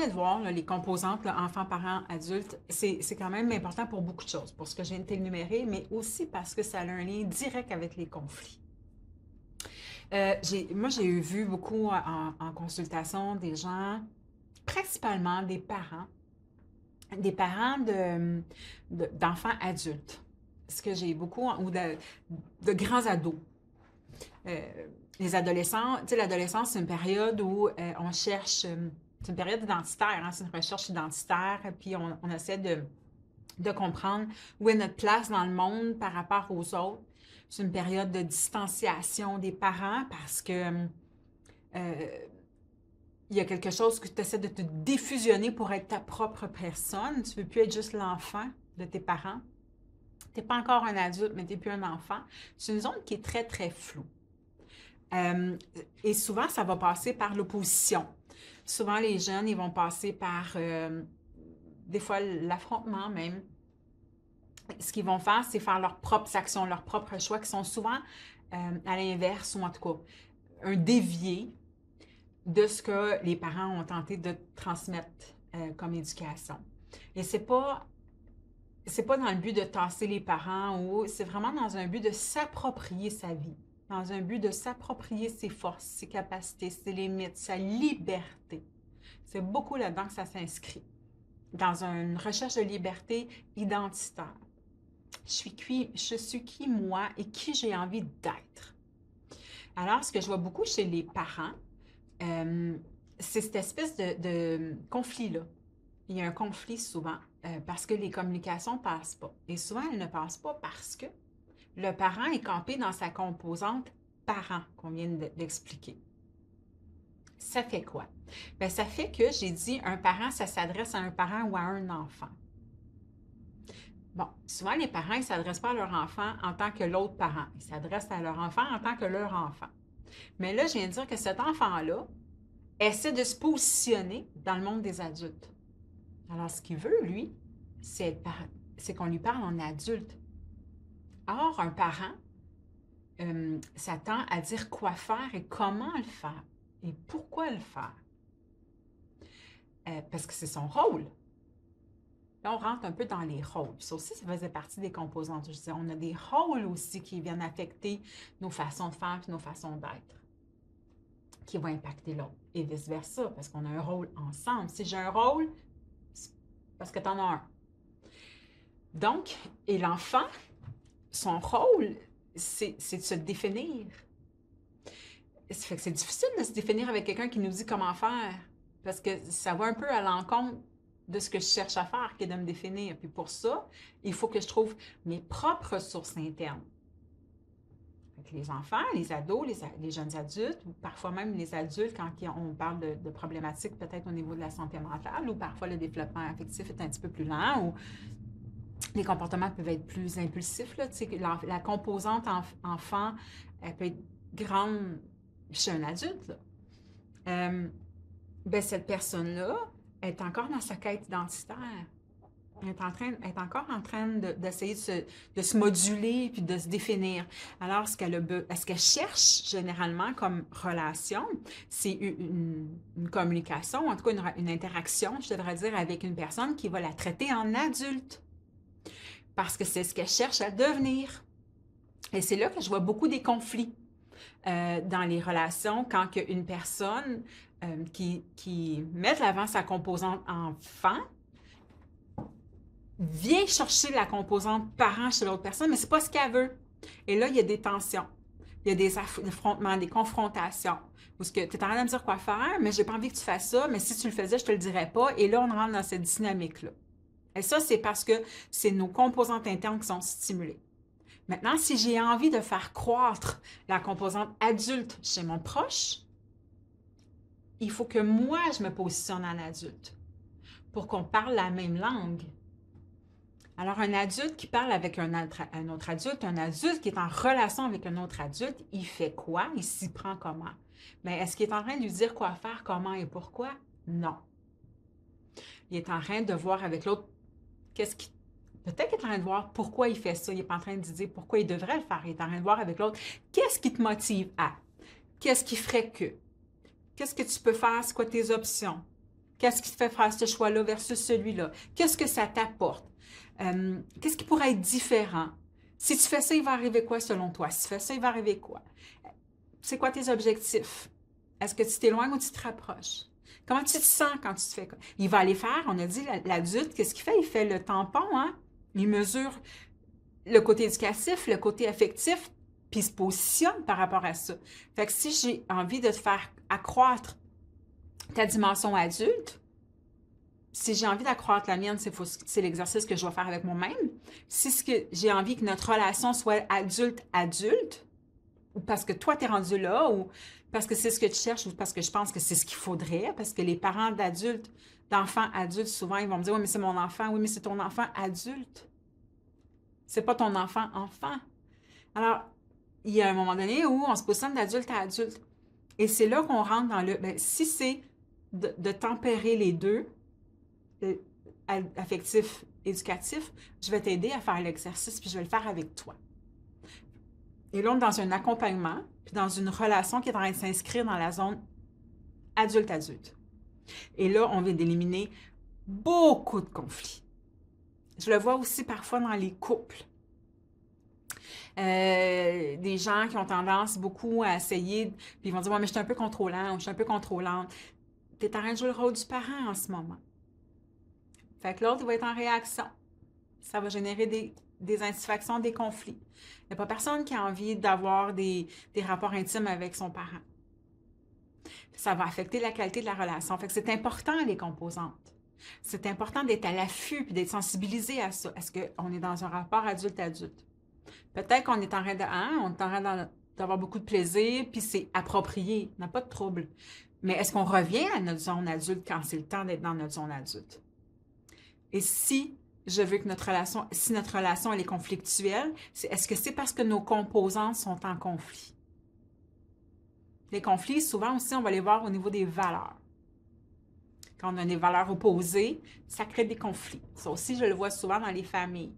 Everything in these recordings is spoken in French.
allez voir, là, les composantes, là, enfants, parents, adultes, c'est quand même important pour beaucoup de choses, pour ce que je viens de t'énumérer, mais aussi parce que ça a un lien direct avec les conflits. Moi, j'ai vu beaucoup en consultation des gens, principalement des parents d'enfants adultes. Ce que j'ai beaucoup, ou de grands ados. Euh, les adolescents, tu sais, l'adolescence, c'est une période où on cherche, c'est une période identitaire, hein, c'est une recherche identitaire, puis on essaie de comprendre où est notre place dans le monde par rapport aux autres. C'est une période de distanciation des parents parce que il y a quelque chose que tu essaies de te défusionner pour être ta propre personne. Tu ne veux plus être juste l'enfant de tes parents. Tu n'es pas encore un adulte, mais tu n'es plus un enfant. C'est une zone qui est très, très floue. Et souvent, ça va passer par l'opposition. Souvent, les jeunes, ils vont passer par, des fois, l'affrontement même. Ce qu'ils vont faire, c'est faire leurs propres actions, leurs propres choix, qui sont souvent à l'inverse, ou en tout cas, un dévié de ce que les parents ont tenté de transmettre comme éducation. Et c'est pas dans le but de tasser les parents, ou c'est vraiment dans un but de s'approprier sa vie, dans un but de s'approprier ses forces, ses capacités, ses limites, sa liberté. C'est beaucoup là-dedans que ça s'inscrit, dans une recherche de liberté identitaire. Je suis qui moi et qui j'ai envie d'être. Alors, ce que je vois beaucoup chez les parents, c'est cette espèce de conflit-là. Il y a un conflit souvent parce que les communications ne passent pas. Et souvent, elles ne passent pas parce que le parent est campé dans sa composante parent qu'on vient d'expliquer. Ça fait quoi? Bien, ça fait que j'ai dit un parent, ça s'adresse à un parent ou à un enfant. Bon, souvent, les parents, ils ne s'adressent pas à leur enfant en tant que l'autre parent. Ils s'adressent à leur enfant en tant que leur enfant. Mais là, je viens de dire que cet enfant-là essaie de se positionner dans le monde des adultes. Alors, ce qu'il veut, lui, c'est qu'on lui parle en adulte. Or, un parent s'attend à dire quoi faire et comment le faire et pourquoi le faire. Parce que c'est son rôle. Là, on rentre un peu dans les rôles. Ça aussi, ça faisait partie des composantes. Je disais, on a des rôles aussi qui viennent affecter nos façons de faire et nos façons d'être, qui vont impacter l'autre. Et vice-versa, parce qu'on a un rôle ensemble. Si j'ai un rôle, c'est parce que tu en as un. Donc, et l'enfant, son rôle, c'est de se définir. Ça fait que c'est difficile de se définir avec quelqu'un qui nous dit comment faire, parce que ça va un peu à l'encontre de ce que je cherche à faire, qui est de me définir. Puis pour ça, il faut que je trouve mes propres ressources internes. Avec les enfants, les ados, les jeunes adultes, ou parfois même les adultes, quand on parle de problématiques peut-être au niveau de la santé mentale, ou parfois le développement affectif est un petit peu plus lent, ou les comportements peuvent être plus impulsifs. Là, la composante enfant, elle peut être grande chez un adulte. Ben, cette personne-là est encore dans sa quête identitaire. Elle est encore en train d'essayer de se moduler puis de se définir. Alors, ce qu'elle cherche généralement comme relation, c'est une communication, en tout cas une interaction, je devrais dire, avec une personne qui va la traiter en adulte. Parce que c'est ce qu'elle cherche à devenir. Et c'est là que je vois beaucoup des conflits dans les relations quand une personne qui met de l'avant sa composante enfant vient chercher la composante parent chez l'autre personne, mais c'est pas ce qu'elle veut. Et là, il y a des tensions, il y a des affrontements, des confrontations. Parce que tu es en train de me dire quoi faire, mais j'ai pas envie que tu fasses ça, mais si tu le faisais, je te le dirais pas. Et là, on rentre dans cette dynamique-là. Et ça, c'est parce que c'est nos composantes internes qui sont stimulées. Maintenant, si j'ai envie de faire croître la composante adulte chez mon proche, il faut que moi, je me positionne en adulte pour qu'on parle la même langue. Alors, un adulte qui parle avec un autre adulte, un adulte qui est en relation avec un autre adulte, il fait quoi? Il s'y prend comment? Mais est-ce qu'il est en train de lui dire quoi faire, comment et pourquoi? Non. Il est en train de voir avec l'autre peut-être qu'il est en train de voir pourquoi il fait ça. Il n'est pas en train de dire pourquoi il devrait le faire. Il est en train de voir avec l'autre qu'est-ce qui te motive à? Qu'est-ce qui ferait que? Qu'est-ce que tu peux faire? C'est quoi tes options? Qu'est-ce qui te fait faire ce choix-là versus celui-là? Qu'est-ce que ça t'apporte? Qu'est-ce qui pourrait être différent? Si tu fais ça, il va arriver quoi selon toi? Si tu fais ça, il va arriver quoi? C'est quoi tes objectifs? Est-ce que tu t'éloignes ou tu te rapproches? Comment tu te sens quand tu te fais... Il va aller faire, on a dit, l'adulte, qu'est-ce qu'il fait? Il fait le tampon, hein? Il mesure le côté éducatif, le côté affectif, puis il se positionne par rapport à ça. Fait que si j'ai envie de te faire accroître ta dimension adulte, si j'ai envie d'accroître la mienne, c'est l'exercice que je dois faire avec moi-même. Si ce que j'ai envie que notre relation soit adulte-adulte, ou parce que toi, tu es rendu là, ou parce que c'est ce que tu cherches, ou parce que je pense que c'est ce qu'il faudrait, parce que les parents d'adultes, d'enfants adultes, souvent, ils vont me dire « Oui, mais c'est mon enfant. » Oui, mais c'est ton enfant adulte. C'est pas ton enfant. Alors, il y a un moment donné où on se positionne d'adulte à adulte. Et c'est là qu'on rentre dans le... si c'est de tempérer les deux, affectif, éducatif, je vais t'aider à faire l'exercice, puis je vais le faire avec toi. Et là, on est dans un accompagnement, puis dans une relation qui est en train de s'inscrire dans la zone adulte-adulte. Et là, on vient d'éliminer beaucoup de conflits. Je le vois aussi parfois dans les couples. Des gens qui ont tendance beaucoup à essayer, puis ils vont dire « Ouais, mais je suis un peu contrôlant ou je suis un peu contrôlante. » Tu es en train de jouer le rôle du parent en ce moment. Fait que l'autre va être en réaction. Ça va générer des insatisfactions, des conflits. Il n'y a pas personne qui a envie d'avoir des rapports intimes avec son parent. Ça va affecter la qualité de la relation. Fait que c'est important, les composantes. C'est important d'être à l'affût et d'être sensibilisé à ça. Est-ce qu'on est dans un rapport adulte-adulte? Peut-être qu'on est en train d'avoir beaucoup de plaisir, puis c'est approprié, on n'a pas de trouble. Mais est-ce qu'on revient à notre zone adulte quand c'est le temps d'être dans notre zone adulte? Et si je veux que notre relation elle est conflictuelle, est-ce que c'est parce que nos composantes sont en conflit? Les conflits, souvent aussi, on va les voir au niveau des valeurs. Quand on a des valeurs opposées, ça crée des conflits. Ça aussi, je le vois souvent dans les familles.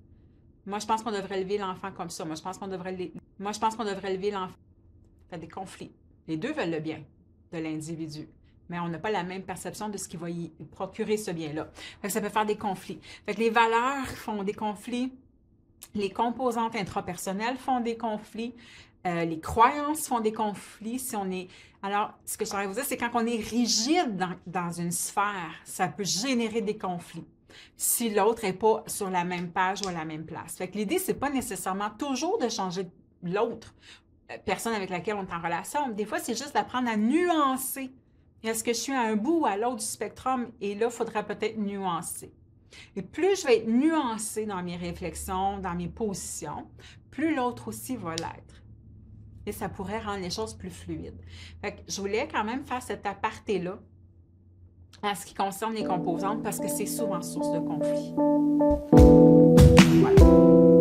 Moi, je pense qu'on devrait élever l'enfant comme ça. Moi, je pense qu'on devrait élever l'enfant. Ça fait des conflits. Les deux veulent le bien de l'individu, mais on n'a pas la même perception de ce qui va y procurer ce bien-là. Fait que ça peut faire des conflits. Fait que les valeurs font des conflits, les composantes intrapersonnelles font des conflits, les croyances font des conflits. Alors, ce que je voudrais vous dire, c'est quand on est rigide dans une sphère, ça peut générer des conflits si l'autre n'est pas sur la même page ou à la même place. Fait que l'idée, c'est pas nécessairement toujours de changer l'autre personne avec laquelle on est en relation. Des fois, c'est juste d'apprendre à nuancer. Est-ce que je suis à un bout ou à l'autre du spectrum? Et là, il faudra peut-être nuancer. Et plus je vais être nuancée dans mes réflexions, dans mes positions, plus l'autre aussi va l'être. Et ça pourrait rendre les choses plus fluides. Fait que je voulais quand même faire cet aparté-là en ce qui concerne les composantes parce que c'est souvent source de conflit. Voilà.